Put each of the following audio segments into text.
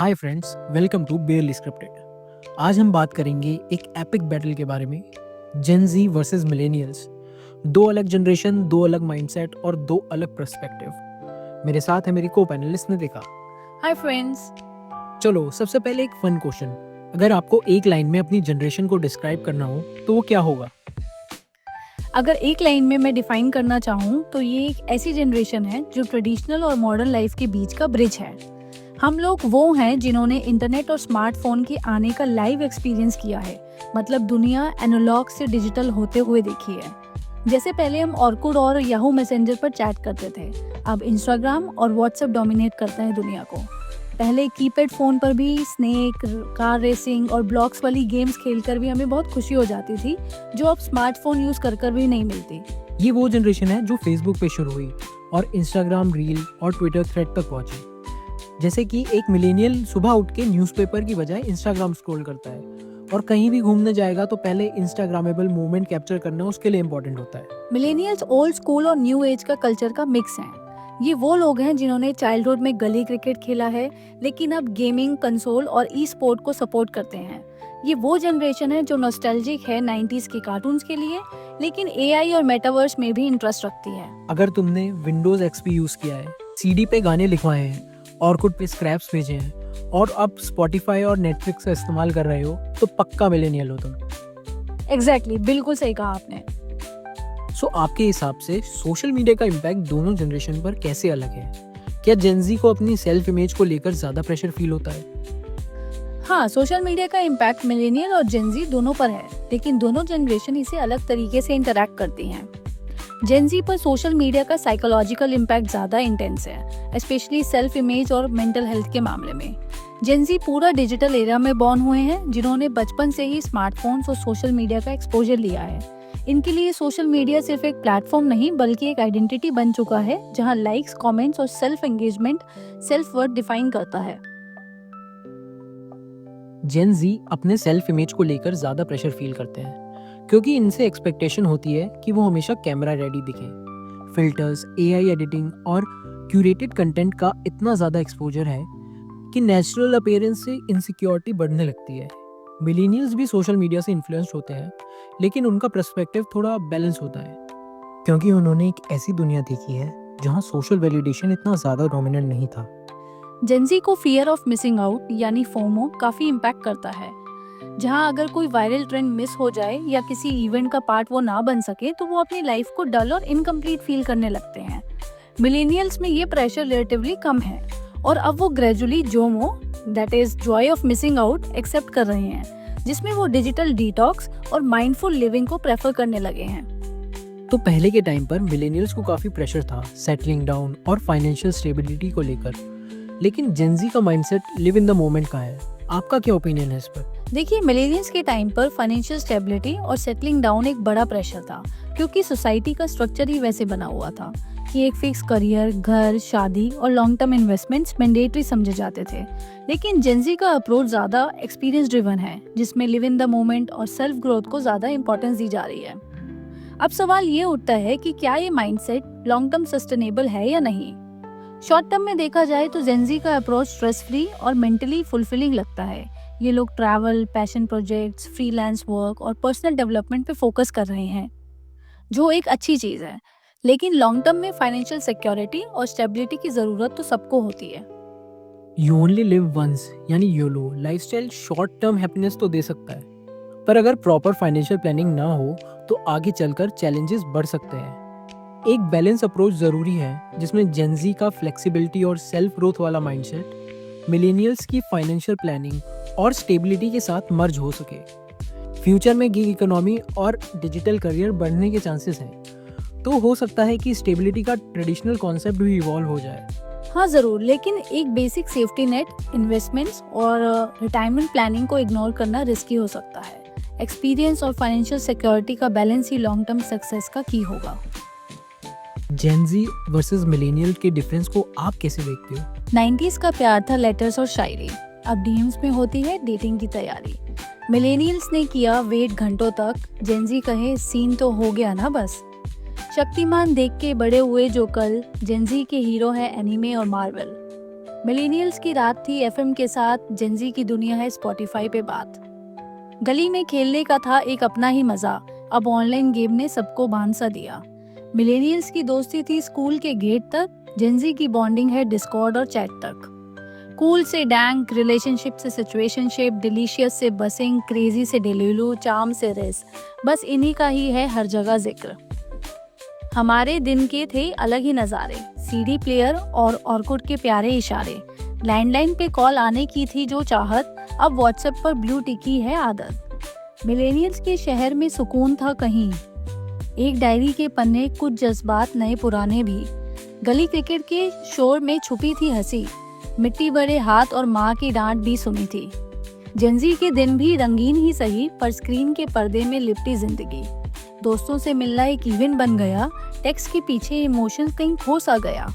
Hi friends, welcome to barely scripted. आज हम बात करेंगे एक एपिक बैटल के बारे में, जेन जी वर्सेस मिलेनियल्स। दो अलग जनरेशन, दो अलग माइंडसेट और दो अलग पर्सपेक्टिव। मेरे साथ है मेरी को पैनलिस्ट नितिका। Hi friends. चलो सबसे पहले एक फन क्वेश्चन, अगर आपको एक लाइन में अपनी जनरेशन को डिस्क्राइब करना हो तो वो क्या होगा? अगर एक लाइन में मैं डिफाइन करना चाहूँ तो ये एक ऐसी जनरेशन है जो ट्रेडिशनल और मॉडर्न लाइफ के बीच का ब्रिज है। हम लोग वो हैं जिन्होंने इंटरनेट और स्मार्टफोन के आने का लाइव एक्सपीरियंस किया है, मतलब दुनिया एनालॉग से डिजिटल होते हुए देखी है। जैसे पहले हम ऑर्कुड और याहू मैसेंजर पर चैट करते थे, अब इंस्टाग्राम और व्हाट्सएप डोमिनेट करता है दुनिया को। पहले कीपैड फोन पर भी स्नेक, कार रेसिंग और ब्लॉक्स वाली गेम्स खेलकर भी हमें बहुत खुशी हो जाती थी, जो अब स्मार्टफोन यूज कर भी नहीं मिलती। ये वो जनरेशन है जो फेसबुक पे शुरू हुई और इंस्टाग्राम रील और ट्विटर थ्रेड तक पहुंची। जैसे कि एक मिलेनियल सुबह उठ के न्यूज़पेपर की बजाय इंस्टाग्राम स्क्रॉल करता है और कहीं भी घूमने जाएगा तो पहले इंस्टाग्रामेबल मोमेंट कैप्चर करना उसके लिए इम्पोर्टेंट होता है। मिलेनियल्स ओल्ड स्कूल और न्यू एज का कल्चर का मिक्स हैं। ये वो लोग हैं जिन्होंने चाइल्डहुड में गली क्रिकेट खेला है, लेकिन अब गेमिंग, कंसोल और ई स्पोर्ट को सपोर्ट करते हैं। ये वो जनरेशन है जो नॉस्टैल्जिक है 90s के कार्टून्स के लिए, लेकिन एआई और मेटावर्स में भी इंटरेस्ट रखती है। अगर तुमने विंडोज एक्सपी यूज किया है, सीडी पे गाने लिखवाए हैं, ऑर्कुड पे स्क्रैप्स भेजे हैं और अब स्पॉटिफाई और नेटफ्लिक्स का इस्तेमाल कर रहे हो तो पक्का मिलेनियल हो तुम। एग्जैक्टली, बिल्कुल सही कहा आपने। सो आपके हिसाब से सोशल मीडिया का इम्पैक्ट दोनों जनरेशन पर कैसे अलग है? क्या जेनजी को अपनी सेल्फ इमेज को लेकर ज्यादा प्रेशर फील होता है? हाँ, सोशल मीडिया का इम्पैक्ट मिलेनियल और जेनजी दोनों पर है, लेकिन दोनों जनरेशन इसे अलग तरीके से इंटरैक्ट करती हैं। जेनजी पर सोशल मीडिया का साइकोलॉजिकल इम्पैक्ट ज्यादा इंटेंस है, स्पेशली सेल्फ इमेज और मेंटल हेल्थ के मामले में। जेनजी पूरा डिजिटल एरा में बॉर्न हुए हैं, जिन्होंने बचपन से ही स्मार्टफोन्स और सोशल मीडिया का एक्सपोजर लिया है। इनके लिए सोशल मीडिया सिर्फ एक प्लेटफॉर्म नहीं बल्कि एक आइडेंटिटी बन चुका है, जहां लाइक्स, कमेंट्स और self engagement self worth define करता है। जेन जी अपने सेल्फ इमेज को लेकर ज्यादा प्रेशर फील करते हैं क्योंकि इनसे एक्सपेक्टेशन होती है कि वो हमेशा कैमरा रेडी दिखें। फिल्टर्स, एआई एडिटिंग और क्यूरेटेड कंटेंट का इतना ज्यादा एक्सपोजर है कि नेचुरल अपीयरेंस से इनसिक्योरिटी बढ़ने लगती है। मिलेनियल्स भी सोशल मीडिया से इन्फ्लुएंस्ड होते हैं, लेकिन उनका पर्सपेक्टिव थोड़ा बैलेंस होता है क्योंकि उन्होंने एक ऐसी दुनिया देखी है जहां सोशल वैलिडेशन इतना ज्यादा डोमिनेंट नहीं था। जेनजी को फियर ऑफ मिसिंग आउट यानी फोमो काफी इम्पैक्ट करता है। जहां अगर कोई वायरल ट्रेंड मिस हो जाए या किसी इवेंट का पार्ट वो ना बन सके तो वो अपनी लाइफ को डल और इनकम्प्लीट फील करने लगते हैं। मिलेनियल्स में ये प्रेशर रिलेटिवली कम है और अब वो gradually JOMO, that is joy of missing out, accept कर रहे हैं, जिसमें वो डिजिटल डिटॉक्स और माइंडफुल लिविंग को प्रेफर करने लगे हैं। तो पहले के टाइम पर मिलेनियल्स को काफी प्रेशर था सेटलिंग डाउन और फाइनेंशियल स्टेबिलिटी को लेकर, लेकिन जेनजी का mindset live in the moment का है। आपका क्या ओपिनियन है इस पर? देखिए, मिलेनियल्स के टाइम पर फाइनेंशियल स्टेबिलिटी और सेटलिंग डाउन एक बड़ा प्रेशर था, क्योंकि सोसाइटी का स्ट्रक्चर ही वैसे बना हुआ था कि एक फिक्स करियर, घर, शादी और लॉन्ग टर्म इन्वेस्टमेंट्स मैंडेटरी समझे जाते थे। लेकिन जेनजी का अप्रोच ज्यादा एक्सपीरियंस ड्रिवन है, जिसमें लिव इन द मोमेंट और सेल्फ ग्रोथ को ज्यादा इंपॉर्टेंस दी जा रही है। अब सवाल ये उठता है कि क्या ये माइंडसेट लॉन्ग टर्म सस्टेनेबल है या नहीं। शॉर्ट टर्म में देखा जाए तो जेनजी का अप्रोच स्ट्रेस फ्री और मेंटली फुलफिलिंग लगता है। ये लोग travel, passion projects, freelance work और पर्सनल डेवलपमेंट पे फोकस कर रहे हैं, जो एक अच्छी चीज है। लेकिन लॉन्ग टर्म में फाइनेंशियल सिक्योरिटी और स्टेबिलिटी की जरूरत तो सबको होती है। यू ओनली लिव वंस यानी YOLO lifestyle short term happiness तो दे सकता है, पर अगर प्रॉपर फाइनेंशियल प्लानिंग ना हो तो आगे चलकर चैलेंजेस बढ़ सकते हैं। एक बैलेंस अप्रोच जरूरी है जिसमें जेनजी का फ्लेक्सिबिलिटी और सेल्फ ग्रोथ वाला माइंडसेट मिलेनियल्स की फाइनेंशियल प्लानिंग और स्टेबिलिटी के साथ मर्ज हो सके। फ्यूचर में गिग इकोनॉमी और डिजिटल करियर बढ़ने के चांसेस हैं, तो हो सकता है कि स्टेबिलिटी का ट्रेडिशनल कॉन्सेप्ट भी इवॉल्व हो जाए। हाँ जरूर, लेकिन एक बेसिक सेफ्टी नेट, इन्वेस्टमेंट्स और रिटायरमेंट प्लानिंग को इग्नोर करना रिस्की हो सकता है। एक्सपीरियंस और फाइनेंशियल सिक्योरिटी का बैलेंस ही लॉन्ग टर्म सक्सेस का की होगा। जेनजी वर्सेस मिलेनियल के डिफरेंस को आप कैसे देखते हो? 90s का प्यार था लेटर्स और शायरी, अब डीएम्स में होती है डेटिंग की तैयारी। मिलेनियल्स ने किया वेट घंटों तक, जेनजी कहे सीन तो हो गया ना बस। शक्तिमान देख के बड़े हुए जो कल, जेनजी के हीरो है एनीमे और मार्वल। मिलेनियल्स की रात थी एफएम के साथ, जेंजी की दुनिया है स्पॉटिफाई पे बात। गली में खेलने का था एक अपना ही मजा, अब ऑनलाइन गेम ने सबको बांध सा दिया। मिलेनियल्स की दोस्ती थी स्कूल के गेट तक, जेंजी की बॉन्डिंग है डिस्कॉर्ड और चैट तक। कूल से डैंक, रिलेशनशिप से सिचुएशनशिप, डिलीशियस से बसिंग, क्रेजी से डेलुलू, चार्म से रेस, बस इन्हीं का ही है हर जगह जिक्र। हमारे दिन के थे अलग ही नज़ारे, सीडी प्लेयर और ऑर्कुट के प्यारे इशारे। लैंडलाइन पे कॉल आने की थी जो चाहत, अब व्हाट्सएप पर ब्लू टिक की है आदत। मिलेनियल्स के शहर में सुकून था कहीं, एक डायरी के पन्ने, कुछ जज्बात नए पुराने भी। गली क्रिकेट के शोर में छुपी थी हंसी, मिट्टी भरे हाथ और माँ की डांट भी सुनी थी। जेंजी के दिन भी रंगीन ही सही, पर स्क्रीन के पर्दे में लिपटी जिंदगी। दोस्तों से मिलना एक इवेंट बन गया, टेक्स्ट के पीछे इमोशंस कहीं खो सा गया।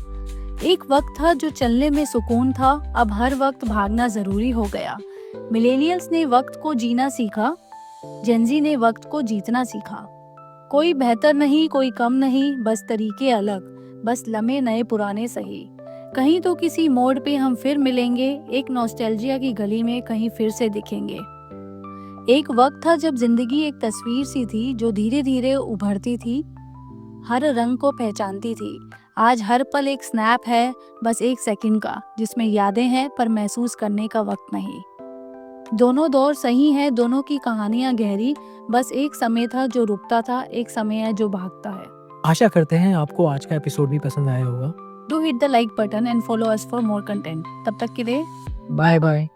एक वक्त था जो चलने में सुकून था, अब हर वक्त भागना जरूरी हो गया। मिलेनियल्स ने वक्त को जीना सीखा, जेंजी ने वक्त को जीतना सीखा। कोई बेहतर नहीं, कोई कम नहीं, बस तरीके अलग, बस लम्हे नए पुराने सही। कहीं तो किसी मोड़ पे हम फिर मिलेंगे, एक नॉस्टैल्जिया की गली में कहीं फिर से दिखेंगे। एक वक्त था जब जिंदगी एक तस्वीर सी थी जो धीरे धीरे उभरती थी, हर रंग को पहचानती थी। आज हर पल एक स्नैप है, बस एक सेकंड का, जिसमें यादें हैं पर महसूस करने का वक्त नहीं। दोनों दौर सही हैं, दोनों की कहानियां गहरी, बस एक समय था जो रुकता था, एक समय है जो भागता है। आशा करते हैं आपको आज का एपिसोड भी पसंद आया होगा। Do hit the like button and follow us for more content. तब तक के लिए बाय बाय।